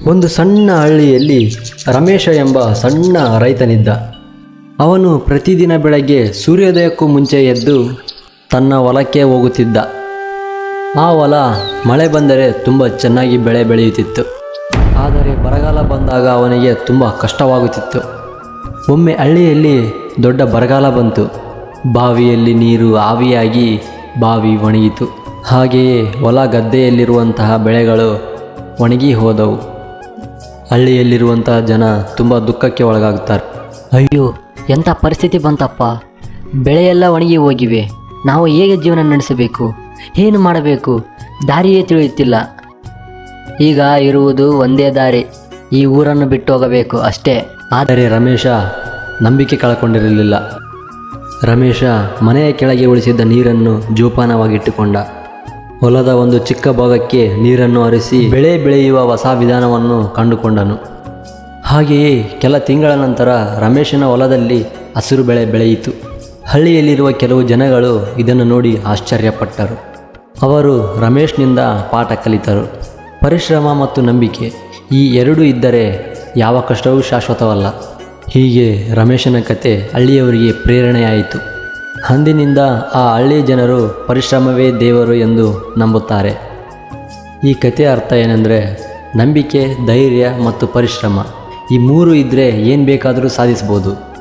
ಒಂದು ಸಣ್ಣ ಹಳ್ಳಿಯಲ್ಲಿ ರಮೇಶ ಎಂಬ ಸಣ್ಣ ರೈತನಿದ್ದ. ಅವನು ಪ್ರತಿದಿನ ಬೆಳಗ್ಗೆ ಸೂರ್ಯೋದಯಕ್ಕೂ ಮುಂಚೆ ಎದ್ದು ತನ್ನ ಹೊಲಕ್ಕೆ ಹೋಗುತ್ತಿದ್ದ. ಆ ಹೊಲ ಮಳೆ ಬಂದರೆ ತುಂಬ ಚೆನ್ನಾಗಿ ಬೆಳೆ ಬೆಳೆಯುತ್ತಿತ್ತು. ಆದರೆ ಬರಗಾಲ ಬಂದಾಗ ಅವನಿಗೆ ತುಂಬ ಕಷ್ಟವಾಗುತ್ತಿತ್ತು. ಒಮ್ಮೆ ಹಳ್ಳಿಯಲ್ಲಿ ದೊಡ್ಡ ಬರಗಾಲ ಬಂತು. ಬಾವಿಯಲ್ಲಿ ನೀರು ಆವಿಯಾಗಿ ಬಾವಿ ಒಣಗಿತು. ಹಾಗೆಯೇ ಹೊಲ ಗದ್ದೆಯಲ್ಲಿರುವಂತಹ ಬೆಳೆಗಳು ಒಣಗಿ ಹೋದವು. ಹಳ್ಳಿಯಲ್ಲಿರುವಂತಹ ಜನ ತುಂಬ ದುಃಖಕ್ಕೆ ಒಳಗಾಗುತ್ತಾರೆ. ಅಯ್ಯೋ, ಎಂಥ ಪರಿಸ್ಥಿತಿ ಬಂತಪ್ಪ! ಬೆಳೆಯೆಲ್ಲ ಒಣಗಿ ಹೋಗಿವೆ. ನಾವು ಹೇಗೆ ಜೀವನ ನಡೆಸಬೇಕು? ಏನು ಮಾಡಬೇಕು? ದಾರಿಯೇ ತಿಳಿಯುತ್ತಿಲ್ಲ. ಈಗ ಇರುವುದು ಒಂದೇ ದಾರಿ, ಈ ಊರನ್ನು ಬಿಟ್ಟು ಹೋಗಬೇಕು ಅಷ್ಟೇ. ಆದರೆ ರಮೇಶ ನಂಬಿಕೆ ಕಳ್ಕೊಂಡಿರಲಿಲ್ಲ. ರಮೇಶ ಮನೆಯ ಕೆಳಗೆ ಉಳಿಸಿದ್ದ ನೀರನ್ನು ಜೋಪಾನವಾಗಿಟ್ಟುಕೊಂಡ. ಹೊಲದ ಒಂದು ಚಿಕ್ಕ ಭಾಗಕ್ಕೆ ನೀರನ್ನು ಹರಿಸಿ ಬೆಳೆ ಬೆಳೆಯುವ ಹೊಸ ವಿಧಾನವನ್ನು ಕಂಡುಕೊಂಡನು. ಹಾಗೆಯೇ ಕೆಲ ತಿಂಗಳ ನಂತರ ರಮೇಶನ ಹೊಲದಲ್ಲಿ ಹಸಿರು ಬೆಳೆ ಬೆಳೆಯಿತು. ಹಳ್ಳಿಯಲ್ಲಿರುವ ಕೆಲವು ಜನಗಳು ಇದನ್ನು ನೋಡಿ ಆಶ್ಚರ್ಯಪಟ್ಟರು. ಅವರು ರಮೇಶ್ನಿಂದ ಪಾಠ ಕಲಿತರು. ಪರಿಶ್ರಮ ಮತ್ತು ನಂಬಿಕೆ ಈ ಎರಡೂ ಇದ್ದರೆ ಯಾವ ಕಷ್ಟವೂ ಶಾಶ್ವತವಲ್ಲ. ಹೀಗೆ ರಮೇಶನ ಕತೆ ಹಳ್ಳಿಯವರಿಗೆ ಪ್ರೇರಣೆಯಾಯಿತು. ಅಂದಿನಿಂದ ಆ ಹಳ್ಳಿ ಜನರು ಪರಿಶ್ರಮವೇ ದೇವರು ಎಂದು ನಂಬುತ್ತಾರೆ. ಈ ಕಥೆಯ ಅರ್ಥ ಏನೆಂದರೆ, ನಂಬಿಕೆ, ಧೈರ್ಯ ಮತ್ತು ಪರಿಶ್ರಮ ಈ ಮೂರು ಇದ್ದರೆ ಏನು ಬೇಕಾದರೂ ಸಾಧಿಸ್ಬೋದು.